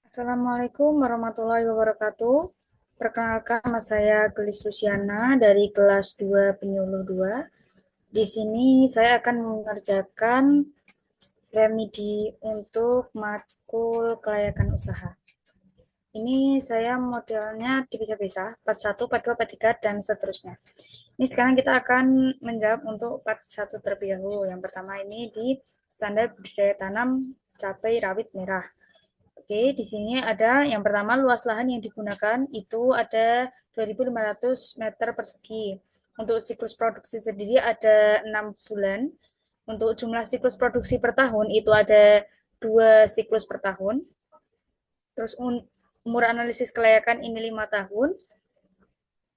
Assalamualaikum warahmatullahi wabarakatuh. Perkenalkan, nama saya Gelis Luciana dari kelas 2 penyuluh 2. Di sini saya akan mengerjakan remedi untuk matkul kelayakan usaha. Ini saya modelnya dipisah-pisah, part 1, part 2, part 3, dan seterusnya. Ini sekarang kita akan menjawab untuk part 1 terlebih dahulu. Yang pertama ini di standar budidaya tanam cabai rawit merah. Oke, di sini ada yang pertama luas lahan yang digunakan itu ada 2.500 meter persegi. Untuk siklus produksi sendiri ada 6 bulan. Untuk jumlah siklus produksi per tahun itu ada 2 siklus per tahun. Terus umur analisis kelayakan ini 5 tahun.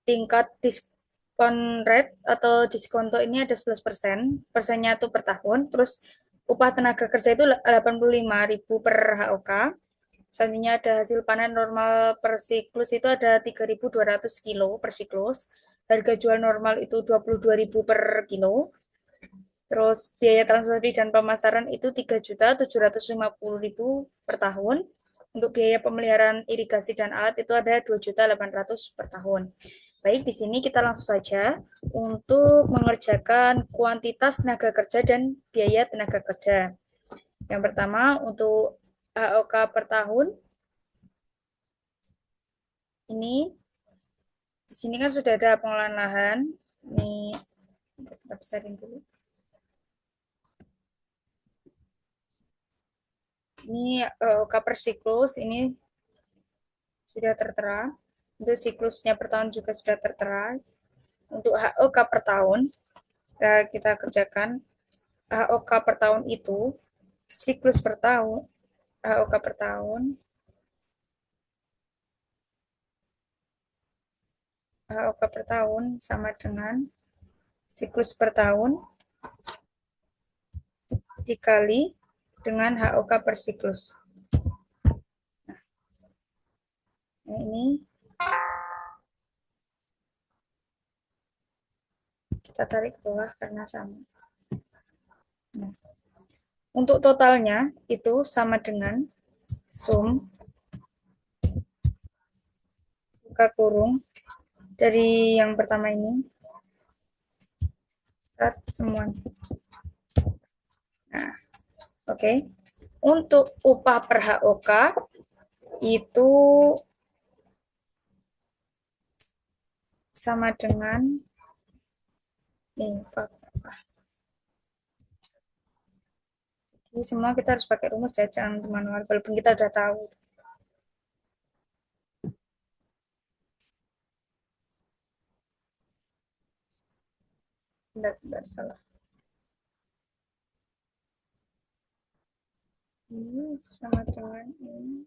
Tingkat diskon rate atau diskonto ini ada 11%. Persennya itu per tahun. Terus upah tenaga kerja itu 85.000 per HOK. Selanjutnya ada hasil panen normal per siklus itu ada 3.200 kilo per siklus. Harga jual normal itu 22.000 per kilo. Terus biaya transaksi dan pemasaran itu 3.750.000 per tahun. Untuk biaya pemeliharaan irigasi dan alat itu ada 2.800.000 per tahun. Baik, di sini kita langsung saja untuk mengerjakan kuantitas tenaga kerja dan biaya tenaga kerja. Yang pertama untuk HOK per tahun ini di sini kan sudah ada pengolahan lahan. Ini kita besarin dulu. Ini HOK per siklus ini sudah tertera. Untuk siklusnya per tahun juga sudah tertera. Untuk HOK per tahun kita kerjakan HOK per tahun itu siklus per tahun HOK per tahun HOK per tahun sama dengan siklus per tahun dikali dengan HOK per siklus. Nah, ini kita tarik ke bawah karena sama. Nah, untuk totalnya itu sama dengan sum buka kurung dari yang pertama ini semuanya. Nah, oke. Untuk upah per HOK itu sama dengan nih, jadi semua kita harus pakai rumus ya, jangan manual walaupun kita udah tahu. Bentar, salah. Ini sama dengan ini.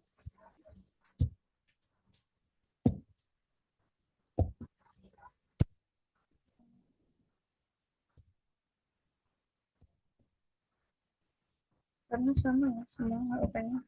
Karena sama ya semua HOK-nya.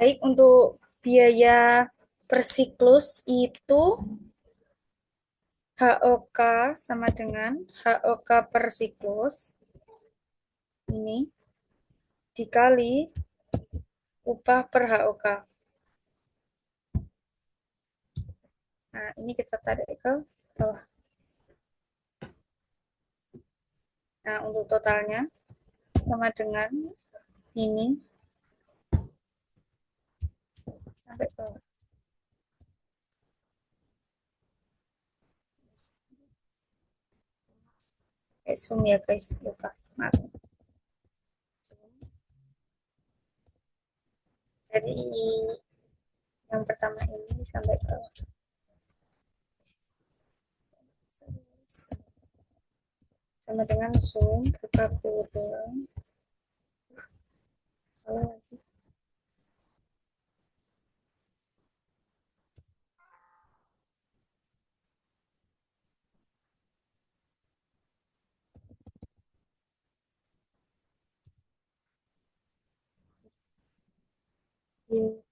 Baik, untuk biaya per siklus itu HOK sama dengan HOK per siklus ini dikali upah per HOK. Nah, ini kita tarik ke bawah. Nah, untuk totalnya sama dengan ini sampai ke bawah. Zoom ya guys, lupa. Maaf. Dari yang pertama ini sampai ke bawah. Sama dengan zoom buka kurung. Kalau lagi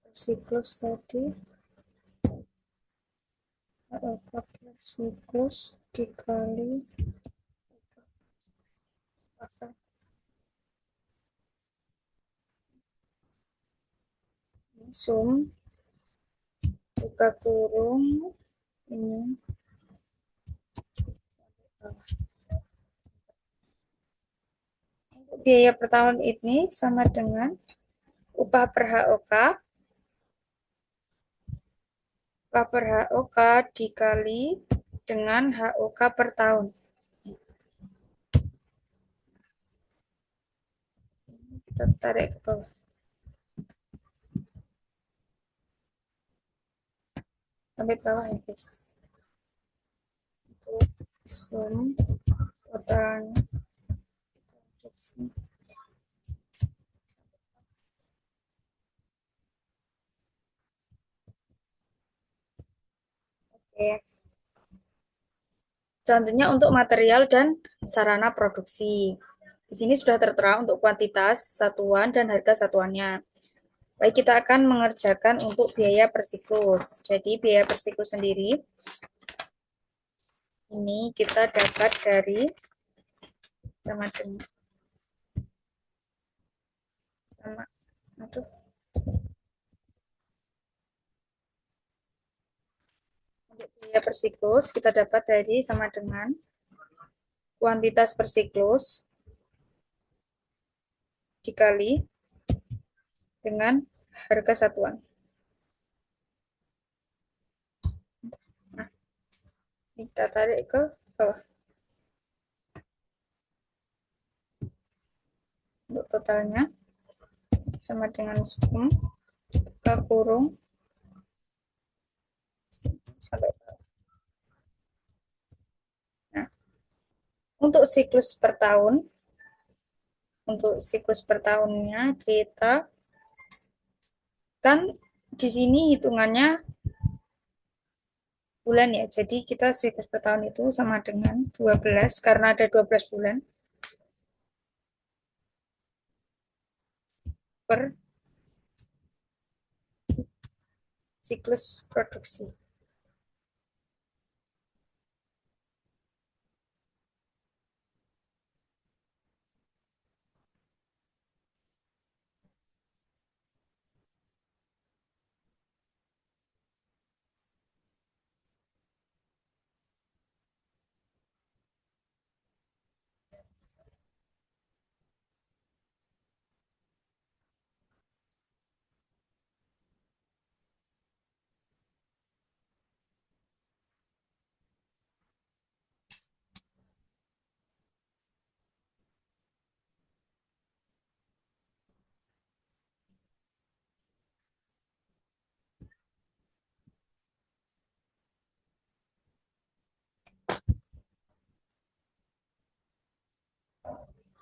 siklus tadi HOK per siklus dikali sum buka kurung ini untuk biaya per tahun ini sama dengan upah per HOK dikali dengan HOK per tahun. Kita tarik ke bawah. Sampai bawah ya guys. Untuk sum totalnya. Oke. Selanjutnya untuk material dan sarana produksi. Di sini sudah tertera untuk kuantitas satuan dan harga satuannya. Baik, kita akan mengerjakan untuk biaya per siklus. Jadi biaya per siklus sendiri ini kita dapat dari sama dengan sama aduh, untuk biaya per siklus kita dapat dari sama dengan kuantitas per siklus dikali dengan harga satuan. Nah, kita tarik ke bawah. Untuk totalnya sama dengan sum ke kurung sampai bawah. Nah, untuk siklus per tahun, untuk siklus per tahunnya kita kan di sini hitungannya bulan ya. Jadi kita siklus per tahun itu sama dengan 12 karena ada 12 bulan per siklus produksi.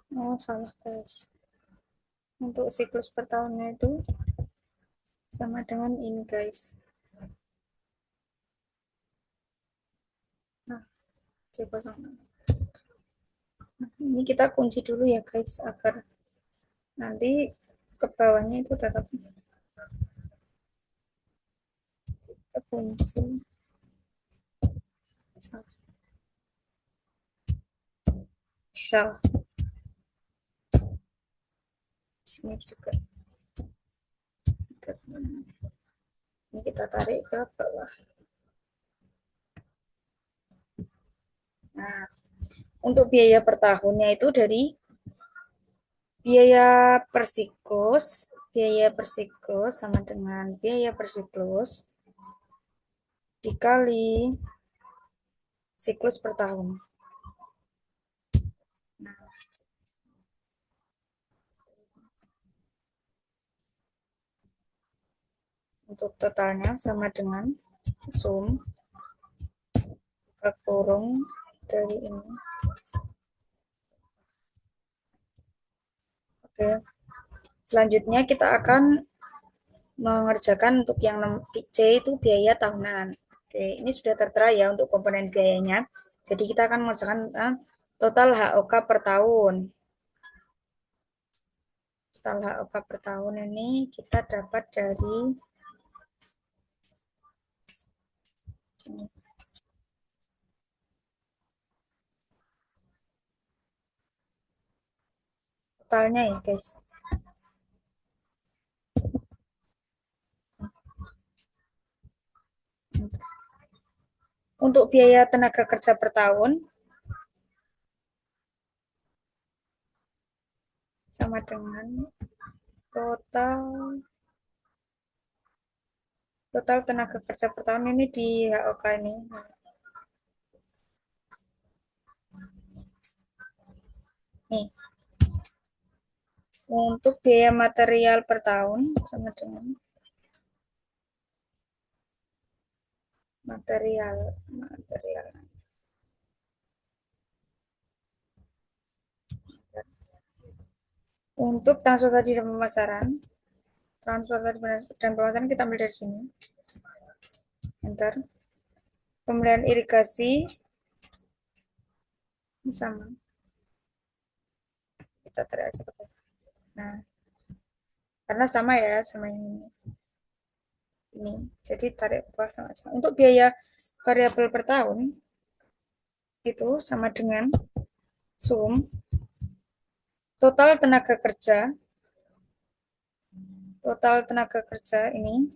Oh, salah guys. Untuk siklus per tahunnya itu sama dengan ini guys. Nah, C06. Nah, ini kita kunci dulu ya guys agar nanti ke bawahnya itu tetap kita kunci. Salah. Salah. Sini juga. Ini kita tarik ke bawah. Nah, untuk biaya per tahunnya itu dari biaya per siklus sama dengan biaya per siklus dikali siklus per tahun. Nah, untuk totalnya sama dengan sum buka kurung dari ini. Oke. Selanjutnya kita akan mengerjakan untuk yang C itu biaya tahunan. Oke, ini sudah tertera ya untuk komponen biayanya. Jadi kita akan mengerjakan total HOK per tahun. total HOK per tahun ini kita dapat dari sini. Totalnya ya guys. Untuk biaya tenaga kerja per tahun sama dengan total total tenaga kerja per tahun ini di HOK ini. Nih, untuk biaya material per tahun sama dengan material. Untuk transportasi dan pemasaran, kita ambil dari sini. Enter. Pembelian irigasi ini sama. Kita tarik aja. Nah, karena sama ya sama ini. Ini. Jadi tarik bawah sama aja. Untuk biaya variabel per tahun itu sama dengan sum total tenaga kerja ini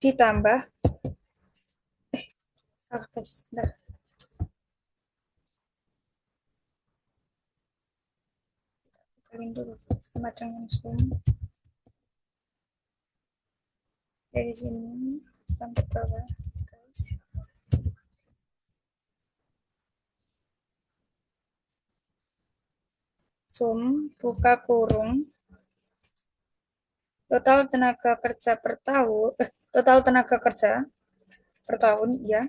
ditambah salah guys, bentar. Dulu sama dengan sum dari sini sampai bawah guys. Sum buka kurung total tenaga kerja per tahun total tenaga kerja per tahun ya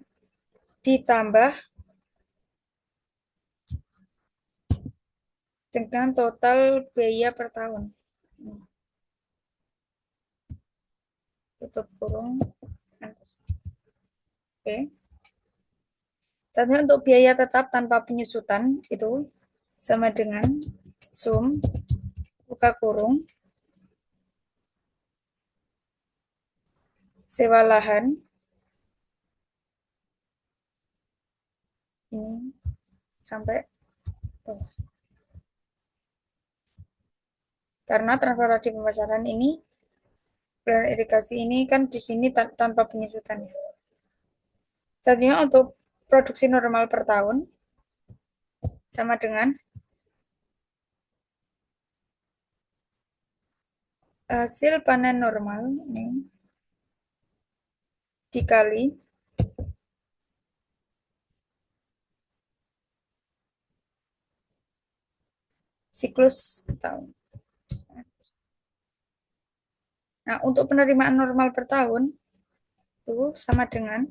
ditambah dengan total biaya per tahun. Tutup kurung. Oke. Selanjutnya untuk biaya tetap tanpa penyusutan itu sama dengan sum buka kurung sewa lahan ini sampai karena transportasi pemasaran ini dan irigasi ini kan di sini tanpa penyusutan. Selanjutnya untuk produksi normal per tahun sama dengan hasil panen normal ini dikali siklus tahun. Nah, untuk penerimaan normal per tahun itu sama dengan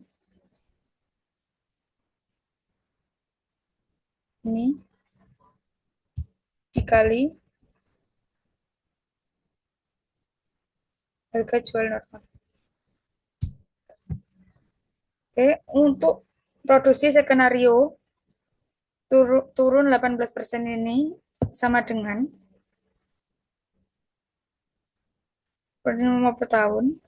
ini dikali harga jual normal. Oke, untuk produksi skenario turun 18% ini sama dengan penerimaan per tahun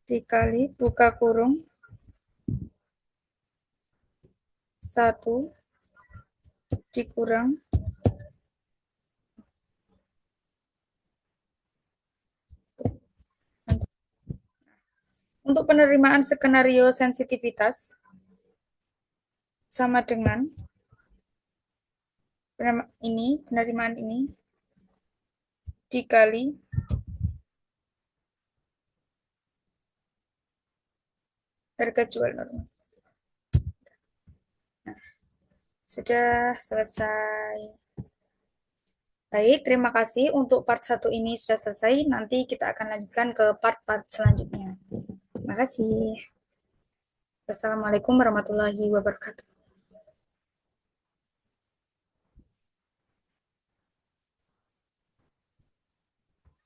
dikali buka kurung 1 dikurang untuk penerimaan skenario sensitivitas sama dengan penerimaan ini dikali harga jual normal. Nah, sudah selesai. Baik, terima kasih untuk part 1 ini sudah selesai. Nanti kita akan lanjutkan ke part-part selanjutnya. Terima kasih. Wassalamualaikum warahmatullahi wabarakatuh.